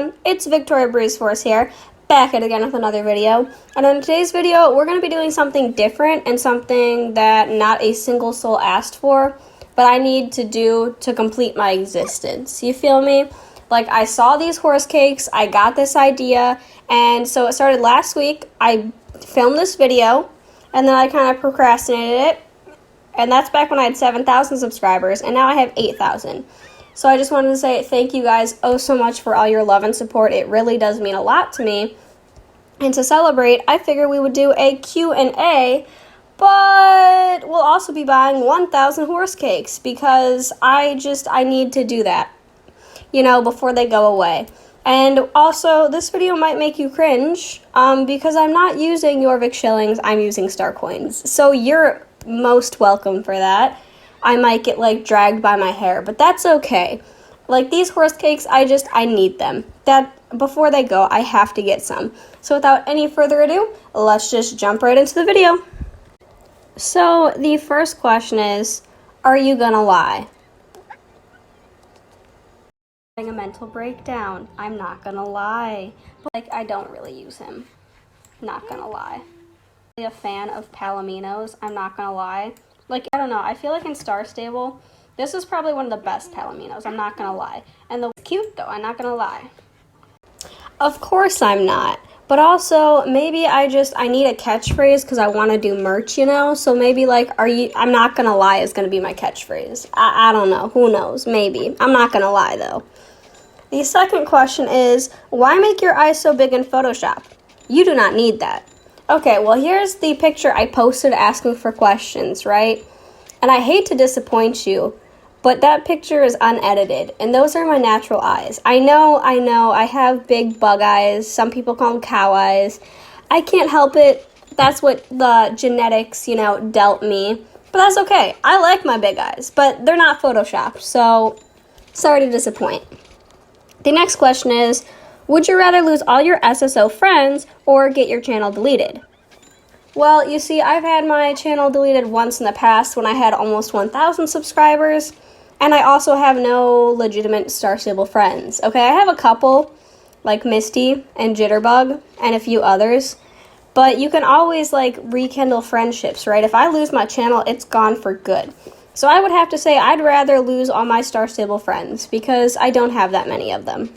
everyone, it's Victoria Breezeforce here, back at again with another video. And in today's video, we're going to be doing something different and something that not a single soul asked for, but I need to do to complete my existence. You feel me? Like, I saw these horse cakes, I got this idea, and so it started last week. I filmed this video, and then I kind of procrastinated it, and that's back when I had 7,000 subscribers, and now I have 8,000. So I just wanted to say thank you guys oh so much for all your love and support. It really does mean a lot to me. And to celebrate, I figured we would do a Q&A, but we'll also be buying 1,000 horse cakes because I need to do that, you know, before they go away. And also, this video might make you cringe because I'm not using Jorvik shillings, I'm using star coins. So you're most welcome for that. I might get like dragged by my hair, but that's okay. Like these horse cakes, I need them. That before they go, I have to get some. So without any further ado, let's just jump right into the video. So the first question is, are you gonna lie? Having a mental breakdown. I'm not gonna lie. Like, I don't really use him. Not gonna lie. I'm a fan of Palominos. I'm not gonna lie. Like, I don't know, I feel like in Star Stable, this is probably one of the best Palominos, I'm not gonna lie. And it's cute though, I'm not gonna lie. Of course I'm not. But also, maybe I need a catchphrase because I want to do merch, you know? So maybe like, I'm not gonna lie is gonna be my catchphrase. I don't know, who knows, maybe. I'm not gonna lie though. The second question is, why make your eyes so big in Photoshop? You do not need that. Okay, well, here's the picture I posted asking for questions, right? And I hate to disappoint you, but that picture is unedited, and those are my natural eyes. I know, I have big bug eyes. Some people call them cow eyes. I can't help it. That's what the genetics, you know, dealt me. But that's okay. I like my big eyes, but they're not Photoshopped, so sorry to disappoint. The next question is, would you rather lose all your SSO friends or get your channel deleted? Well, you see, I've had my channel deleted once in the past when I had almost 1,000 subscribers, and I also have no legitimate Star Stable friends. Okay, I have a couple, like Misty and Jitterbug, and a few others, but you can always, like, rekindle friendships, right? If I lose my channel, it's gone for good. So I would have to say I'd rather lose all my Star Stable friends, because I don't have that many of them.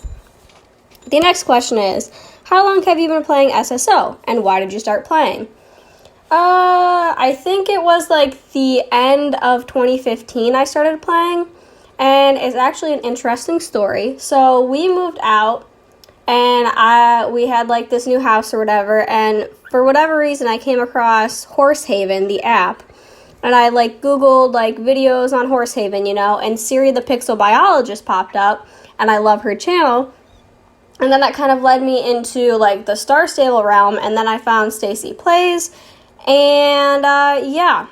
The next question is, how long have you been playing SSO, and why did you start playing? I think it was like the end of 2015 I started playing, and it's actually an interesting story. So we moved out, and we had like this new house or whatever, and for whatever reason I came across Horsehaven, the app, and I like Googled like videos on Horsehaven, you know, and Siri the Pixel Biologist popped up, and I love her channel. And then that kind of led me into like the Star Stable realm, and then I found Stacy Plays, and yeah,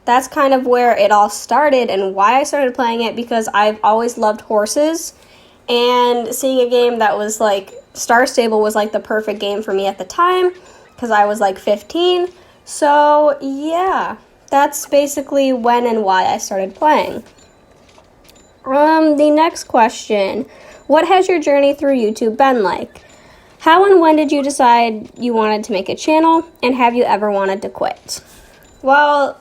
that's kind of where it all started and why I started playing it, because I've always loved horses, and seeing a game that was like Star Stable was like the perfect game for me at the time, because I was like 15, so yeah, that's basically when and why I started playing. The next question. What has your journey through YouTube been like? How and when did you decide you wanted to make a channel, and have you ever wanted to quit? Well,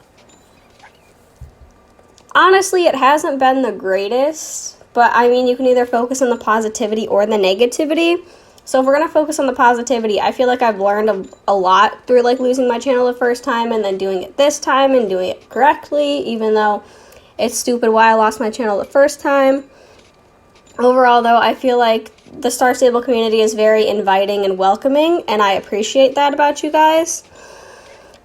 honestly, it hasn't been the greatest, but I mean, you can either focus on the positivity or the negativity. So if we're going to focus on the positivity, I feel like I've learned a lot through like losing my channel the first time and then doing it this time and doing it correctly, even though it's stupid why I lost my channel the first time. Overall, though, I feel like the Star Stable community is very inviting and welcoming, and I appreciate that about you guys.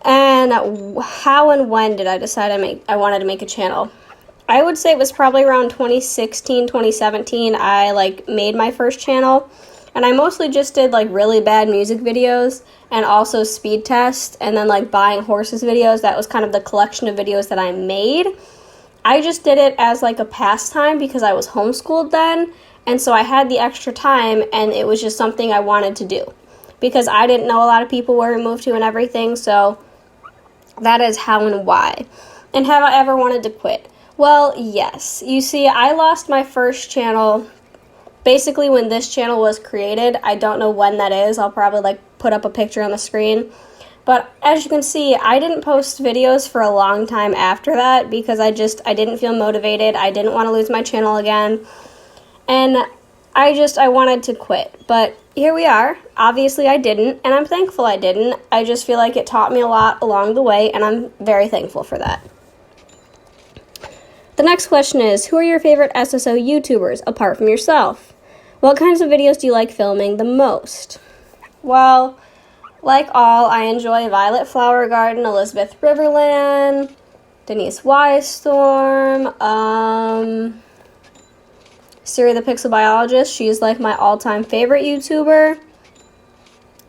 And how and when did I decide I wanted to make a channel? I would say it was probably around 2016, 2017, I like made my first channel, and I mostly just did like really bad music videos and also speed tests, and then like buying horses videos. That was kind of the collection of videos that I made. I just did it as like a pastime because I was homeschooled then, and so I had the extra time, and it was just something I wanted to do because I didn't know a lot of people where we moved to and everything, so that is how and why. And have I ever wanted to quit? Well, yes. You see, I lost my first channel basically when this channel was created. I don't know when that is. I'll probably like put up a picture on the screen. But as you can see, I didn't post videos for a long time after that because I didn't feel motivated. I didn't want to lose my channel again. And I wanted to quit. But here we are. Obviously I didn't, and I'm thankful I didn't. I just feel like it taught me a lot along the way, and I'm very thankful for that. The next question is, who are your favorite SSO YouTubers apart from yourself? What kinds of videos do you like filming the most? Well, like all, I enjoy Violet Flower Garden, Elizabeth Riverland, Denise Wisestorm, Siri the Pixel Biologist. She's like my all-time favorite YouTuber.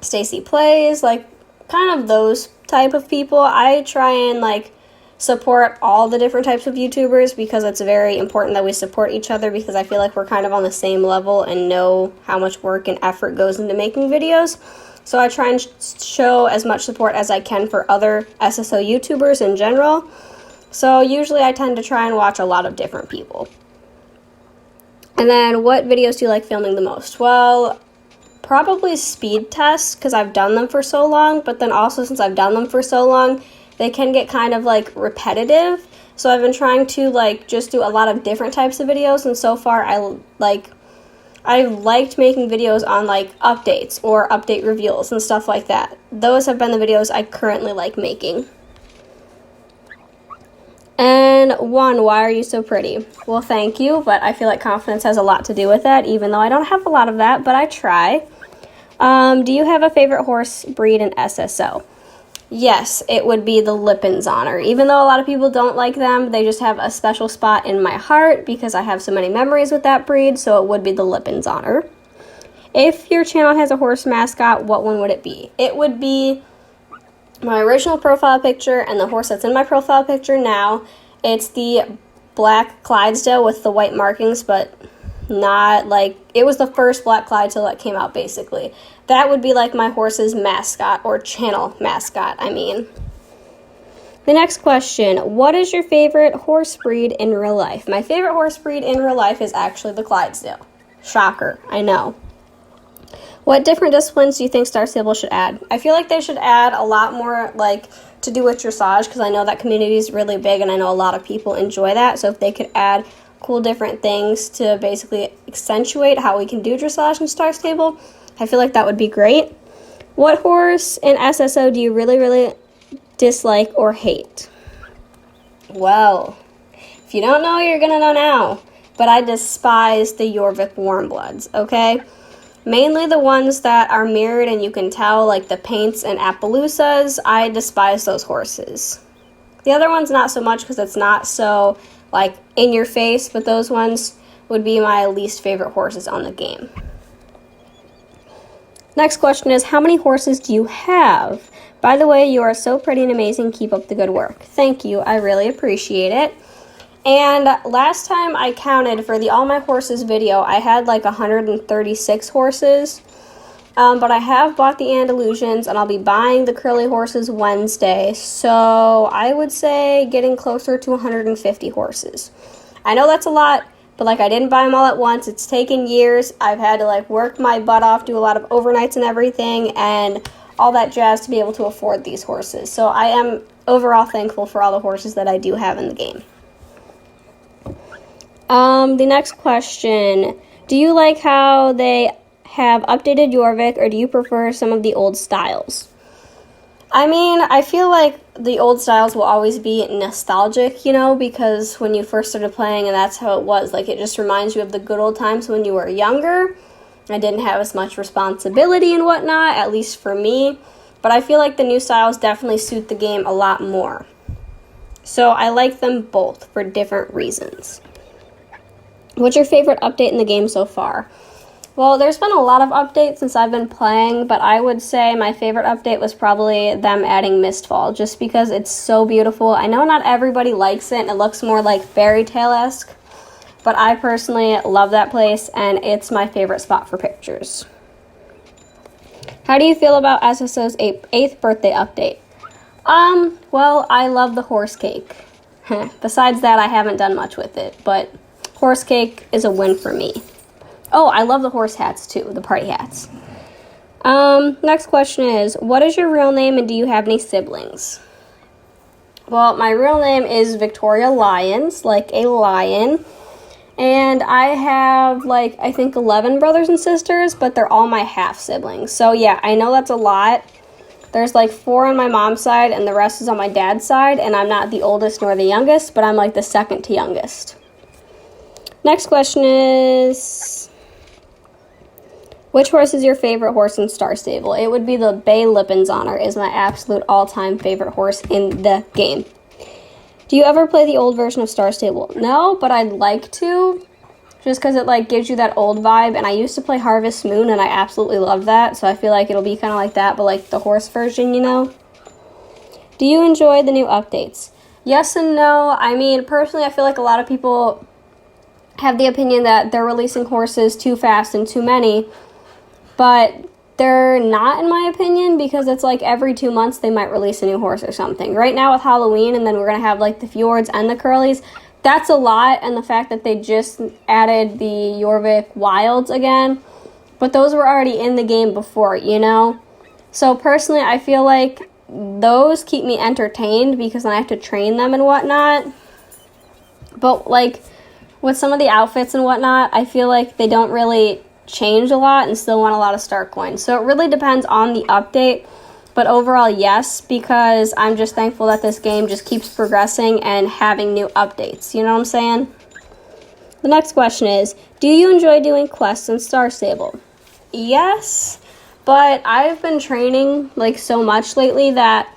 Stacy Plays, like kind of those type of people. I try and like support all the different types of YouTubers because it's very important that we support each other, because I feel like we're kind of on the same level and know how much work and effort goes into making videos. So I try and show as much support as I can for other SSO YouTubers in general. So usually I tend to try and watch a lot of different people. And then what videos do you like filming the most? Well, probably speed tests, because I've done them for so long, but then also since I've done them for so long, they can get kind of like repetitive. So I've been trying to like just do a lot of different types of videos, and so far I liked making videos on like updates or update reveals and stuff like that. Those have been the videos I currently like making. And one, why are you so pretty? Well, thank you, but I feel like confidence has a lot to do with that, even though I don't have a lot of that, but I try. Do you have a favorite horse breed in SSO? Yes, it would be the Lippinzahner. Even though a lot of people don't like them, they just have a special spot in my heart because I have so many memories with that breed, so it would be the Lippinzahner. If your channel has a horse mascot, what one would it be? It would be my original profile picture and the horse that's in my profile picture now. It's the black Clydesdale with the white markings, but not like, it was the first black Clydesdale that came out basically. That would be like my horse's mascot, or channel mascot, I mean. The next question, what is your favorite horse breed in real life? My favorite horse breed in real life is actually the Clydesdale. Shocker, I know. What different disciplines do you think Star Stable should add? I feel like they should add a lot more like to do with dressage, because I know that community is really big and I know a lot of people enjoy that. So if they could add cool different things to basically accentuate how we can do dressage in Star Stable, I feel like that would be great. What horse in SSO do you really dislike or hate? Well, if you don't know, you're gonna know now. But I despise the Jorvik Warmbloods, okay? Mainly the ones that are mirrored and you can tell, like the Paints and Appaloosas. I despise those horses. The other ones not so much because it's not so like in your face, but those ones would be my least favorite horses on the game. Next question is, how many horses do you have? By the way, you are so pretty and amazing. Keep up the good work. Thank you. I really appreciate it. And last time I counted for the All My Horses video, I had like 136 horses. But I have bought the Andalusians, and I'll be buying the curly horses Wednesday. So I would say getting closer to 150 horses. I know that's a lot, but like I didn't buy them all at once. It's taken years. I've had to like work my butt off, do a lot of overnights and everything, and all that jazz to be able to afford these horses. So I am overall thankful for all the horses that I do have in the game. The next question, do you like how they have updated Jorvik, or do you prefer some of the old styles? I mean, I feel like the old styles will always be nostalgic, you know, because when you first started playing and that's how it was, like it just reminds you of the good old times when you were younger. I didn't have as much responsibility and whatnot, at least for me, but I feel like the new styles definitely suit the game a lot more. So I like them both for different reasons. What's your favorite update in the game so far? Well, there's been a lot of updates since I've been playing, but I would say my favorite update was probably them adding Mistfall, just because it's so beautiful. I know not everybody likes it, and it looks more like fairy tale-esque, but I personally love that place, and it's my favorite spot for pictures. How do you feel about SSO's 8th birthday update? Well, I love the horse cake. Besides that, I haven't done much with it, but horse cake is a win for me. Oh, I love the horse hats too, the party hats. Next question is, what is your real name and do you have any siblings? Well, my real name is Victoria Lyons, like a lion. And I have, like, I think 11 brothers and sisters, but they're all my half-siblings. So, yeah, I know that's a lot. There's, like, 4 on my mom's side, and the rest is on my dad's side. And I'm not the oldest nor the youngest, but I'm, like, the second to youngest. Next question is, which horse is your favorite horse in Star Stable? It would be the Bay Lippinzonner is my absolute all-time favorite horse in the game. Do you ever play the old version of Star Stable? No, but I'd like to, just because it, like, gives you that old vibe. And I used to play Harvest Moon, and I absolutely loved that. So I feel like it'll be kind of like that, but, like, the horse version, you know? Do you enjoy the new updates? Yes and no. I mean, personally, I feel like a lot of people have the opinion that they're releasing horses too fast and too many. But they're not, in my opinion, because it's like every 2 months they might release a new horse or something. Right now with Halloween, and then we're going to have like the Fjords and the Curlies, that's a lot. And the fact that they just added the Jorvik Wilds again, but those were already in the game before, you know? So personally, I feel like those keep me entertained because then I have to train them and whatnot. But like with some of the outfits and whatnot, I feel like they don't really change a lot and still want a lot of star coins. So it really depends on the update, but overall yes, because I'm just thankful that this game just keeps progressing and having new updates, you know what I'm saying? The next question is, do you enjoy doing quests in Star Stable? Yes, but I've been training like so much lately that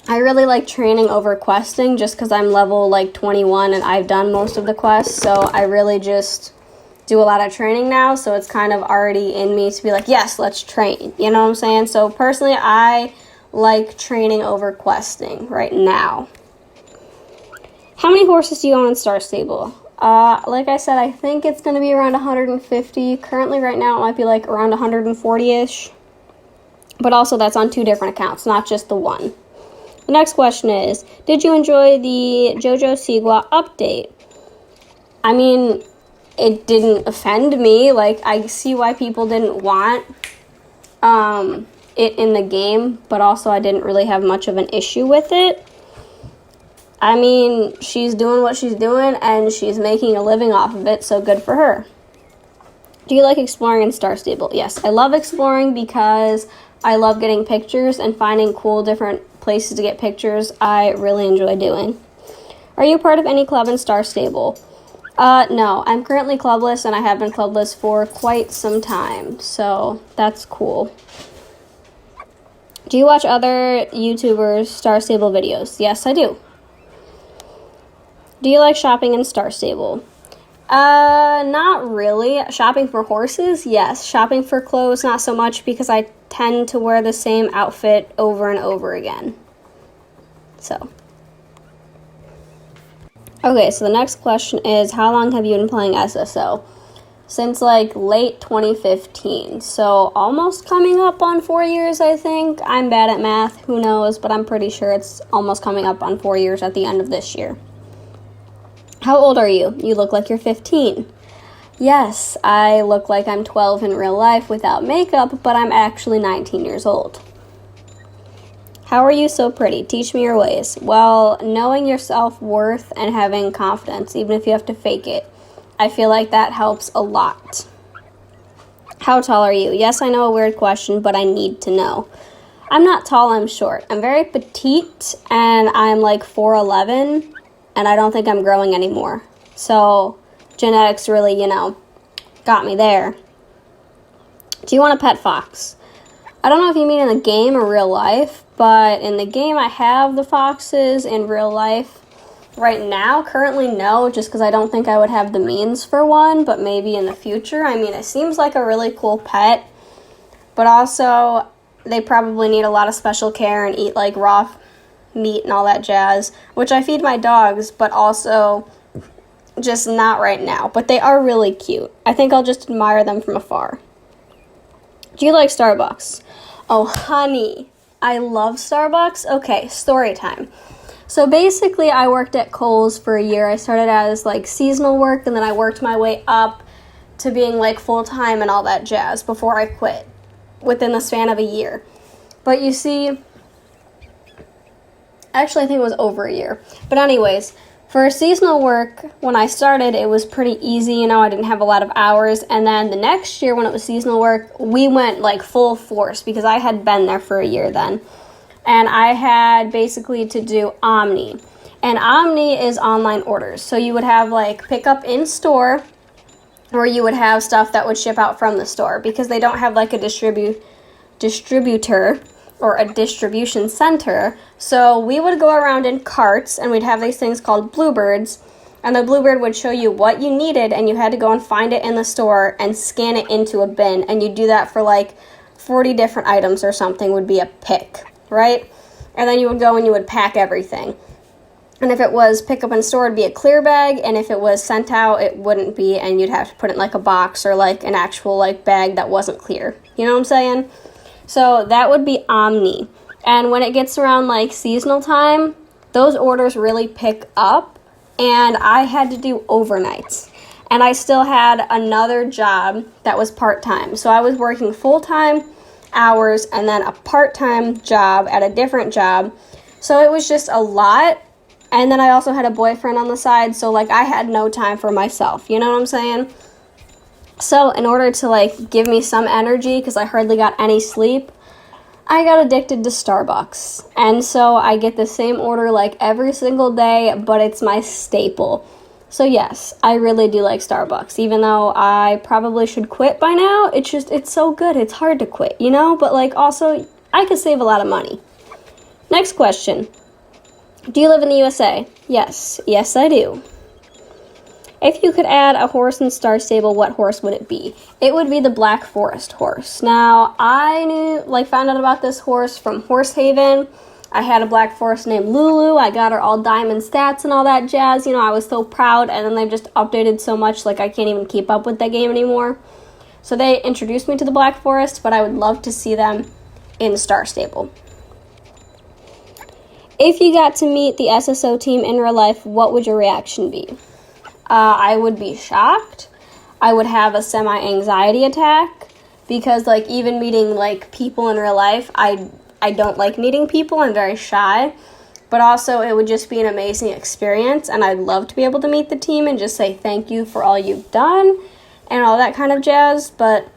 I really like training over questing just because I'm level like 21 and I've done most of the quests, so I really just do a lot of training now, so it's kind of already in me to be like, yes, let's train, you know what I'm saying? So personally, I like training over questing right now. How many horses do you own in Star Stable? Like I said, I think it's going to be around 150. Currently right now it might be like around 140-ish, but also that's on 2 different accounts, not just the one. The next question is, did you enjoy the JoJo Siwa update? I mean, it didn't offend me. Like, I see why people didn't want it in the game, but also I didn't really have much of an issue with it. I mean, she's doing what she's doing, and she's making a living off of it, so good for her. Do you like exploring in Star Stable? Yes, I love exploring because I love getting pictures and finding cool different places to get pictures. I really enjoy doing. Are you part of any club in Star Stable? No, I'm currently clubless, and I have been clubless for quite some time, so that's cool. Do you watch other YouTubers' Star Stable videos? Yes, I do. Do you like shopping in Star Stable? Not really. Shopping for horses? Yes. Shopping for clothes? Not so much, because I tend to wear the same outfit over and over again. So. Okay, so the next question is, how long have you been playing SSO? Since like late 2015, so almost coming up on 4 years, I think. I'm bad at math, who knows, but I'm pretty sure it's almost coming up on 4 years at the end of this year. How old are you? You look like you're 15. Yes, I look like I'm 12 in real life without makeup, but I'm actually 19 years old. How are you so pretty? Teach me your ways. Well, knowing your self-worth and having confidence, even if you have to fake it. I feel like that helps a lot. How tall are you? Yes, I know a weird question, but I need to know. I'm not tall, I'm short. I'm very petite, and I'm like 4'11", and I don't think I'm growing anymore. So, genetics really, got me there. Do you want a pet fox? I don't know if you mean in the game or real life, but in the game I have the foxes. In real life, right now, currently no, just because I don't think I would have the means for one, but maybe in the future. I mean, it seems like a really cool pet, but also they probably need a lot of special care and eat like raw meat and all that jazz, which I feed my dogs, but also just not right now. But they are really cute. I think I'll just admire them from afar. Do you like Starbucks? Oh, honey, I love Starbucks. Okay, story time. So basically, I worked at Kohl's for a year. I started as like seasonal work, and then I worked my way up to being like full-time and all that jazz before I quit within the span of a year. But you see, actually I think it was over a year. But anyways, for seasonal work, when I started, it was pretty easy, you know, I didn't have a lot of hours. And then the next year when it was seasonal work, we went like full force because I had been there for a year then. And I had basically to do Omni. And Omni is online orders. So you would have like pickup in store, or you would have stuff that would ship out from the store because they don't have like a distributor or a distribution center. So we would go around in carts and we'd have these things called bluebirds, and the bluebird would show you what you needed and you had to go and find it in the store and scan it into a bin, and you'd do that for like 40 different items or something would be a pick, right? And then you would go and you would pack everything. And if it was pick up in store, it'd be a clear bag, and if it was sent out, it wouldn't be, and you'd have to put it in like a box or like an actual like bag that wasn't clear. You know what I'm saying? So that would be Omni. And when it gets around like seasonal time, those orders really pick up, and I had to do overnights. And I still had another job that was part-time. So I was working full-time hours and then a part-time job at a different job. So it was just a lot. And then I also had a boyfriend on the side, so like I had no time for myself, you know what I'm saying? So in order to like give me some energy, because I hardly got any sleep, I got addicted to Starbucks. And so I get the same order like every single day, but it's my staple. So yes, I really do like Starbucks, even though I probably should quit by now. It's so good, it's hard to quit, you know? But like also, I could save a lot of money. Next question. Do you live in the USA? Yes. Yes, I do. If you could add a horse in Star Stable, what horse would it be? It would be the Black Forest horse. Now, I found out about this horse from Horse Haven. I had a Black Forest named Lulu. I got her all diamond stats and all that jazz. You know, I was so proud, and then they've just updated so much, like I can't even keep up with that game anymore. So they introduced me to the Black Forest, but I would love to see them in Star Stable. If you got to meet the SSO team in real life, what would your reaction be? I would be shocked. I would have a semi-anxiety attack because like even meeting like people in real life, I don't like meeting people. I'm very shy. But also it would just be an amazing experience, and I'd love to be able to meet the team and just say thank you for all you've done and all that kind of jazz. But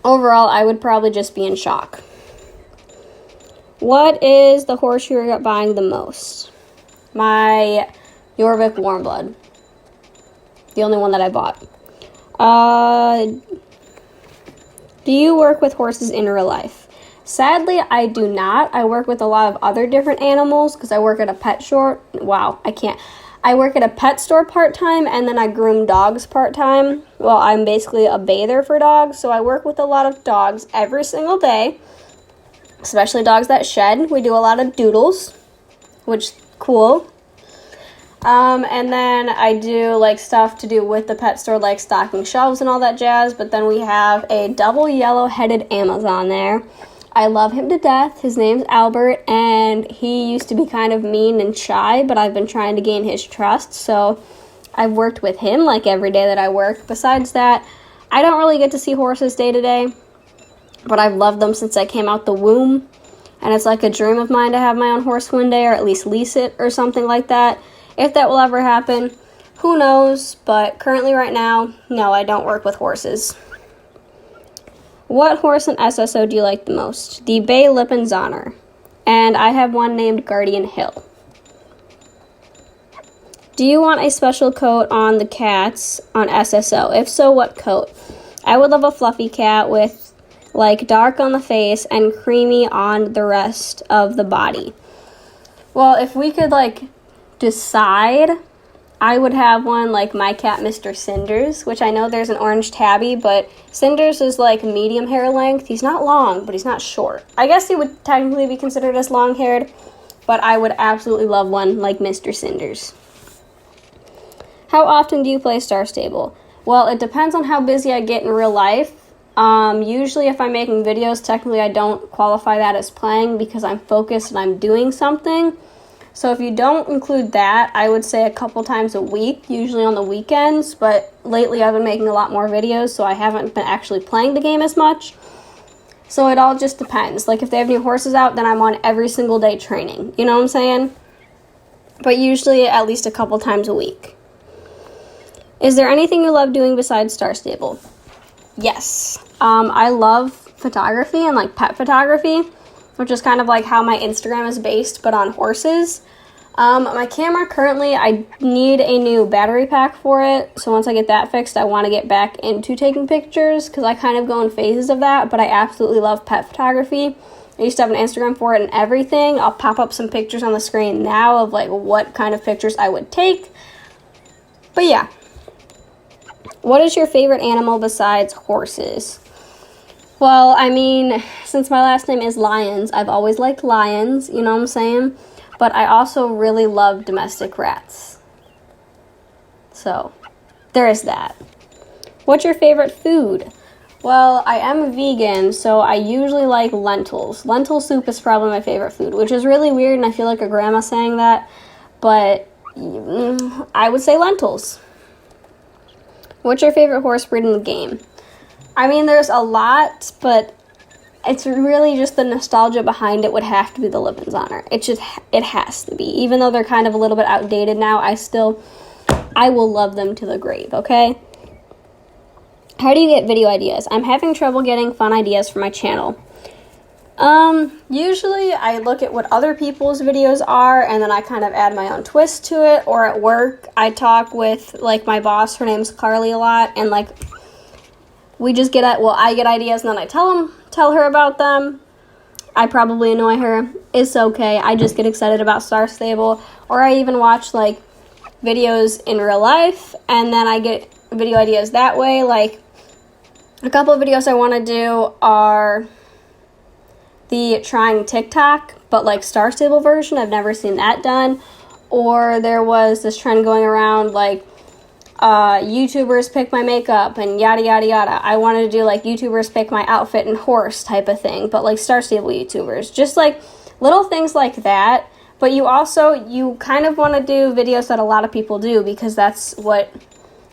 overall, I would probably just be in shock. What is the horse you regret buying the most? My Jorvik Warmblood. The only one that I bought. Do you work with horses in real life? Sadly, I do not. I work with a lot of other different animals because I work at a pet store. Wow, I can't. I work at a pet store part-time, and then I groom dogs part-time. Well, I'm basically a bather for dogs, so I work with a lot of dogs every single day. Especially dogs that shed. We do a lot of doodles, which is cool. And then I do like stuff to do with the pet store, like stocking shelves and all that jazz. But then we have a double yellow-headed Amazon there. I love him to death. His name's Albert, and he used to be kind of mean and shy, but I've been trying to gain his trust. So I've worked with him like every day that I work. Besides that, I don't really get to see horses day to day. But I've loved them since I came out the womb, and it's like a dream of mine to have my own horse one day, or at least lease it or something like that. If that will ever happen, who knows, but currently right now, no, I don't work with horses. What horse in SSO do you like the most? The Bay Lippenzahner, and I have one named Guardian Hill. Do you want a special coat on the cats on SSO? If so, what coat? I would love a fluffy cat with like dark on the face and creamy on the rest of the body. Well, if we could like decide, I would have one like my cat Mr. Cinders, which I know there's an orange tabby, but Cinders is like medium hair length. He's not long, but he's not short. I guess he would technically be considered as long-haired, but I would absolutely love one like Mr. Cinders. How often do you play Star Stable? Well, it depends on how busy I get in real life. Usually if I'm making videos, technically I don't qualify that as playing because I'm focused and I'm doing something. So if you don't include that, I would say a couple times a week, usually on the weekends, but lately I've been making a lot more videos, so I haven't been actually playing the game as much. So it all just depends. Like, if they have new horses out, then I'm on every single day training. You know what I'm saying? But usually at least a couple times a week. Is there anything you love doing besides Star Stable? Yes. I love photography and like pet photography, which is kind of like how my Instagram is based, but on horses. My camera currently, I need a new battery pack for it. So once I get that fixed, I want to get back into taking pictures because I kind of go in phases of that, but I absolutely love pet photography. I used to have an Instagram for it and everything. I'll pop up some pictures on the screen now of like what kind of pictures I would take. But yeah. What is your favorite animal besides horses? Well, I mean, since my last name is Lyons, I've always liked lions, you know what I'm saying? But I also really love domestic rats. So, there is that. What's your favorite food? Well, I am vegan, so I usually like lentils. Lentil soup is probably my favorite food, which is really weird, and I feel like a grandma saying that, but I would say lentils. What's your favorite horse breed in the game? I mean, there's a lot, but it's really just the nostalgia behind it would have to be the Lipinzahner. It has to be. Even though they're kind of a little bit outdated now, I will love them to the grave, okay? How do you get video ideas? I'm having trouble getting fun ideas for my channel. Usually I look at what other people's videos are and then I kind of add my own twist to it, or at work I talk with like my boss, her name's Carly, a lot, and like I get ideas and then I tell her about them. I probably annoy her. It's okay. I just get excited about Star Stable, or I even watch like videos in real life and then I get video ideas that way. Like a couple of videos I want to do are the trying TikTok, but like Star Stable version. I've never seen that done. Or there was this trend going around like YouTubers pick my makeup and yada yada yada. I wanted to do like YouTubers pick my outfit and horse type of thing, but like Star Stable YouTubers. Just like little things like that. But you kind of want to do videos that a lot of people do because that's what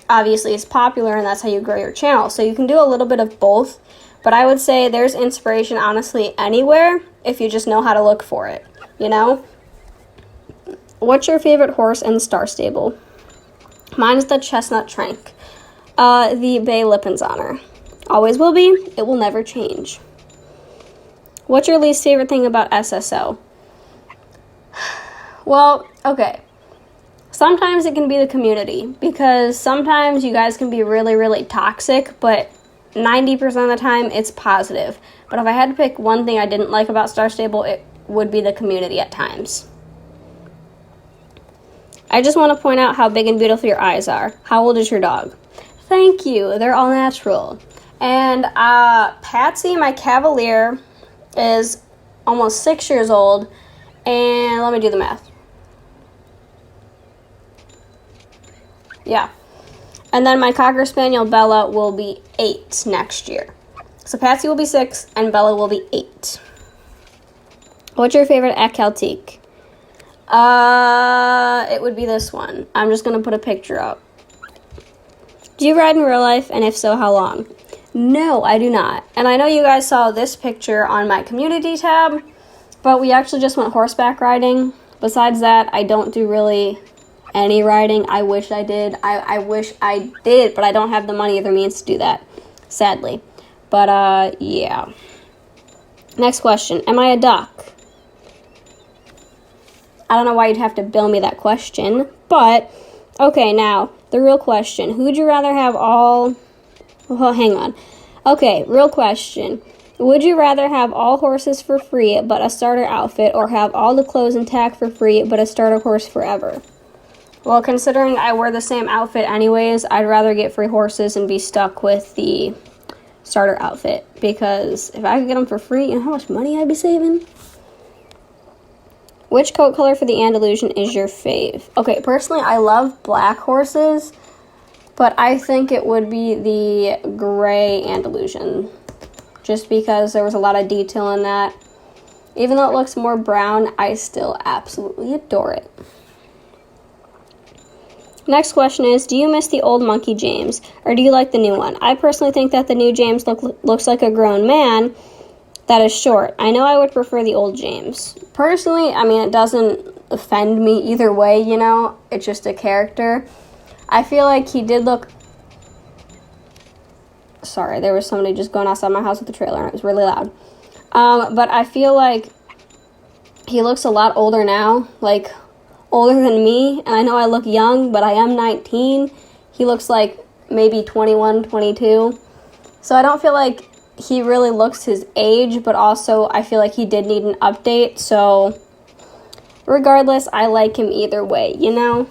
obviously is popular and that's how you grow your channel. So you can do a little bit of both. But I would say there's inspiration, honestly, anywhere if you just know how to look for it, you know? What's your favorite horse in Star Stable? Mine is the Chestnut Trank, the Bay Lipinzahner. Always will be. It will never change. What's your least favorite thing about SSO? Well, okay. Sometimes it can be the community because sometimes you guys can be really, really toxic, but 90% of the time, it's positive. But if I had to pick one thing I didn't like about Star Stable, it would be the community at times. I just want to point out how big and beautiful your eyes are. How old is your dog? Thank you. They're all natural. And Patsy, my Cavalier, is almost 6 years old. And let me do the math. Yeah. And then my Cocker Spaniel, Bella, will be 8 next year. So Patsy will be 6, and Bella will be 8. What's your favorite Celtique? It would be this one. I'm just going to put a picture up. Do you ride in real life, and if so, how long? No, I do not. And I know you guys saw this picture on my community tab, but we actually just went horseback riding. Besides that, I don't do really any riding. I wish I did. I wish I did, but I don't have the money or the means to do that, sadly. But, yeah. Next question. Am I a duck? I don't know why you'd have to bill me that question, but, okay, now, the real question. Who would you rather have all... Well, hang on. Okay, real question. Would you rather have all horses for free, but a starter outfit, or have all the clothes and tack for free, but a starter horse forever? Well, considering I wear the same outfit anyways, I'd rather get free horses and be stuck with the starter outfit, because if I could get them for free, you know how much money I'd be saving? Which coat color for the Andalusian is your fave? Okay, personally, I love black horses, but I think it would be the gray Andalusian, just because there was a lot of detail in that. Even though it looks more brown, I still absolutely adore it. Next question is, do you miss the old Monkey James, or do you like the new one? I personally think that the new James looks like a grown man that is short. I know I would prefer the old James. Personally, I mean, it doesn't offend me either way, you know? It's just a character. I feel like he did look... Sorry, there was somebody just going outside my house with the trailer, and it was really loud. But I feel like he looks a lot older now, like older than me. And I know I look young, but I am 19. He looks like maybe 21, 22. So I don't feel like he really looks his age, but also I feel like he did need an update. So regardless, I like him either way, you know?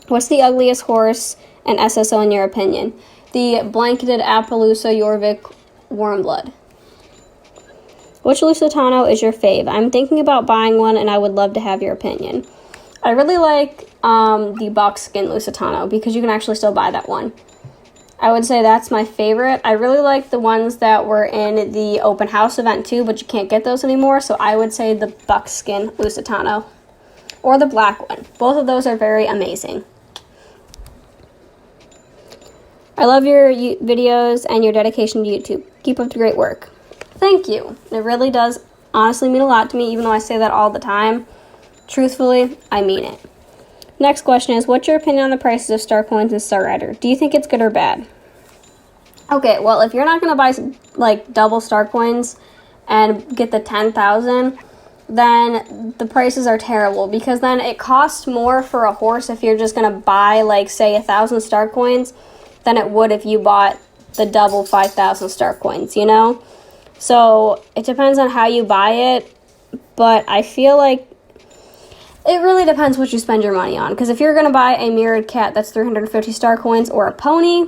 What's the ugliest horse in SSO in your opinion? The blanketed Appaloosa Jorvik Warmblood. Which Lusitano is your fave? I'm thinking about buying one, and I would love to have your opinion. I really like the buckskin Lusitano, because you can actually still buy that one. I would say that's my favorite. I really like the ones that were in the open house event too, but you can't get those anymore, so I would say the buckskin Lusitano. Or the black one. Both of those are very amazing. I love your videos and your dedication to YouTube. Keep up the great work. Thank you. It really does honestly mean a lot to me, even though I say that all the time. Truthfully, I mean it. Next question is, what's your opinion on the prices of Star Coins and Star Rider? Do you think it's good or bad? Okay, well, if you're not going to buy like double Star Coins and get the 10,000, then the prices are terrible, because then it costs more for a horse if you're just going to buy like say 1,000 Star Coins than it would if you bought the double 5,000 Star Coins, you know? So it depends on how you buy it, but I feel like it really depends what you spend your money on. Because if you're going to buy a mirrored cat that's 350 Star Coins or a pony,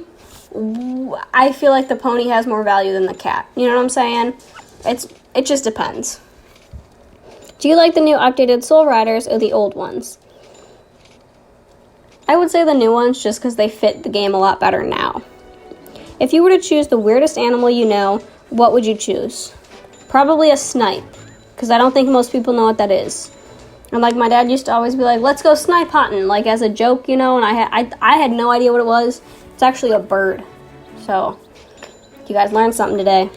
I feel like the pony has more value than the cat. You know what I'm saying? It just depends. Do you like the new updated Soul Riders or the old ones? I would say the new ones, just because they fit the game a lot better now. If you were to choose the weirdest animal you know, what would you choose? Probably a snipe, because I don't think most people know what that is. And like my dad used to always be like, let's go snipe hunting, like as a joke, you know, and I had no idea what it was. It's actually a bird. So, you guys learned something today.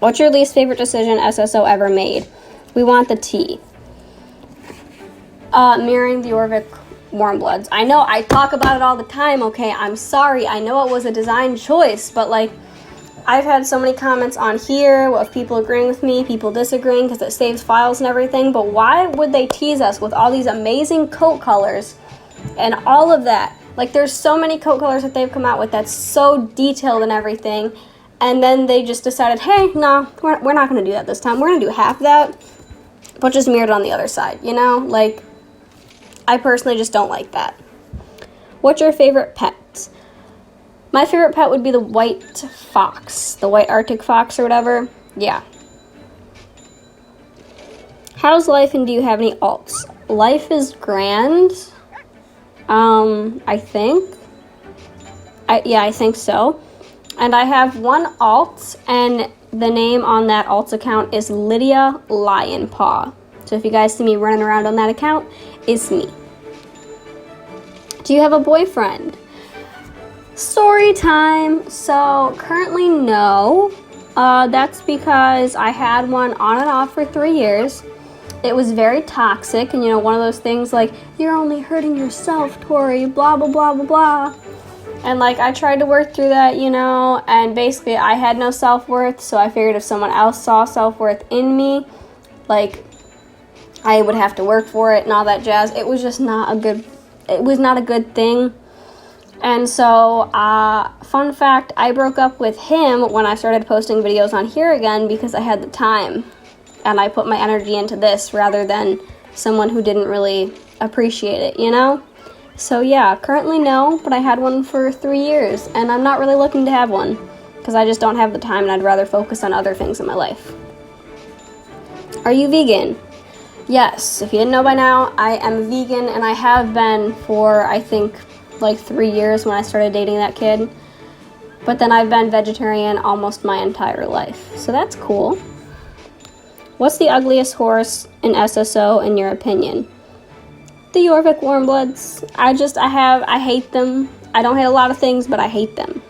What's your least favorite decision SSO ever made? We want the T. Mirroring the Jorvik Warmbloods. I know I talk about it all the time, okay? I'm sorry. I know it was a design choice, but like, I've had so many comments on here of people agreeing with me, people disagreeing because it saves files and everything, but why would they tease us with all these amazing coat colors and all of that? Like, there's so many coat colors that they've come out with that's so detailed and everything, and then they just decided, hey, no, we're not going to do that this time. We're going to do half that, but just mirrored on the other side, you know? Like, I personally just don't like that. What's your favorite pet? My favorite pet would be the white fox, the white Arctic fox or whatever. Yeah. How's life, and do you have any alts? Life is grand. I think. I think so. And I have one alt, and the name on that alt account is Lydia Lionpaw. So if you guys see me running around on that account, it's me. Do you have a boyfriend? Story time. So currently no. That's because I had one on and off for 3 years. It was very toxic, and you know, one of those things like, you're only hurting yourself, Tori, blah blah blah blah blah. And like, I tried to work through that, you know, and basically I had no self-worth, so I figured if someone else saw self-worth in me, like, I would have to work for it and all that jazz. It was just not a good thing. And so, fun fact, I broke up with him when I started posting videos on here again because I had the time. And I put my energy into this rather than someone who didn't really appreciate it, you know? So yeah, currently no, but I had one for 3 years, and I'm not really looking to have one because I just don't have the time, and I'd rather focus on other things in my life. Are you vegan? Yes, if you didn't know by now, I am vegan, and I have been for, I think, like 3 years when I started dating that kid. But then I've been vegetarian almost my entire life, so that's cool. What's the ugliest horse in SSO in your opinion? The Jorvik Warmbloods. I hate them. I don't hate a lot of things, but I hate them.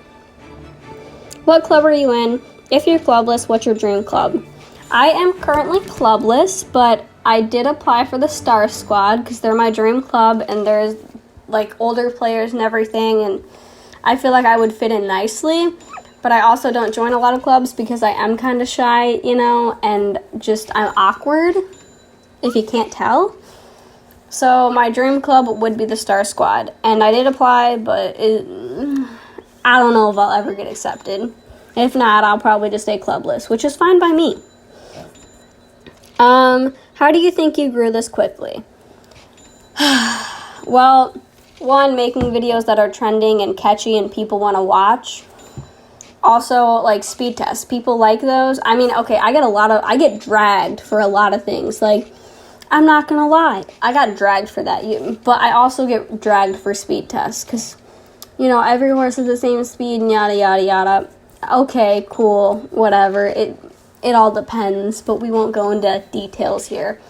What club are you in? If you're clubless, what's your dream club? I am currently clubless, but I did apply for the Star Squad because they're my dream club and there's like older players and everything, and I feel like I would fit in nicely. But I also don't join a lot of clubs because I am kind of shy, you know, and just I'm awkward, if you can't tell. So my dream club would be the Star Squad, and I did apply, but I don't know if I'll ever get accepted. If not, I'll probably just stay clubless, which is fine by me. How do you think you grew this quickly? Well, one, making videos that are trending and catchy and people want to watch. Also, like speed tests, people like those. I mean, okay, I get dragged for a lot of things. Like, I'm not gonna lie, I got dragged for that. But I also get dragged for speed tests because, you know, every horse is the same speed and yada yada yada. Okay, cool, whatever. It all depends, but we won't go into details here.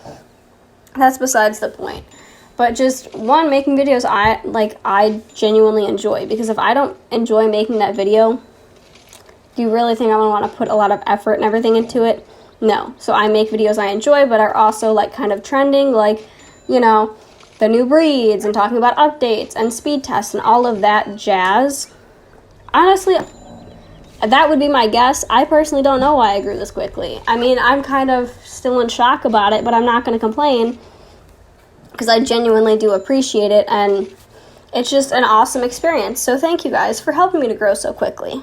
That's besides the point. But just one, making videos I genuinely enjoy, because if I don't enjoy making that video, do you really think I'm gonna want to put a lot of effort and everything into it? No. So I make videos I enjoy, but are also like kind of trending, like, you know, the new breeds and talking about updates and speed tests and all of that jazz. Honestly, that would be my guess. I personally don't know why I grew this quickly. I mean, I'm kind of still in shock about it, but I'm not going to complain because I genuinely do appreciate it, and it's just an awesome experience. So thank you guys for helping me to grow so quickly.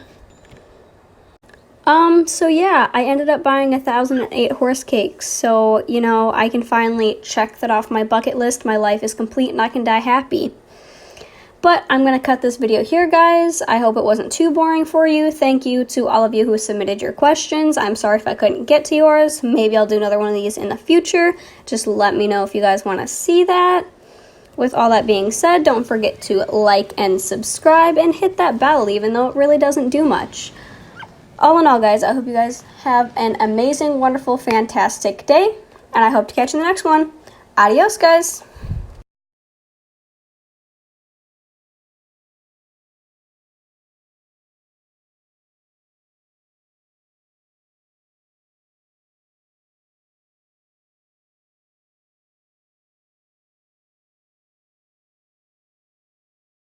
So yeah, I ended up buying 1,008 horse cakes, so, you know, I can finally check that off my bucket list. My life is complete and I can die happy. But I'm going to cut this video here, guys. I hope it wasn't too boring for you. Thank you to all of you who submitted your questions. I'm sorry if I couldn't get to yours. Maybe I'll do another one of these in the future. Just let me know if you guys want to see that. With all that being said, don't forget to like and subscribe and hit that bell, even though it really doesn't do much. All in all, guys, I hope you guys have an amazing, wonderful, fantastic day, and I hope to catch you in the next one. Adios, guys.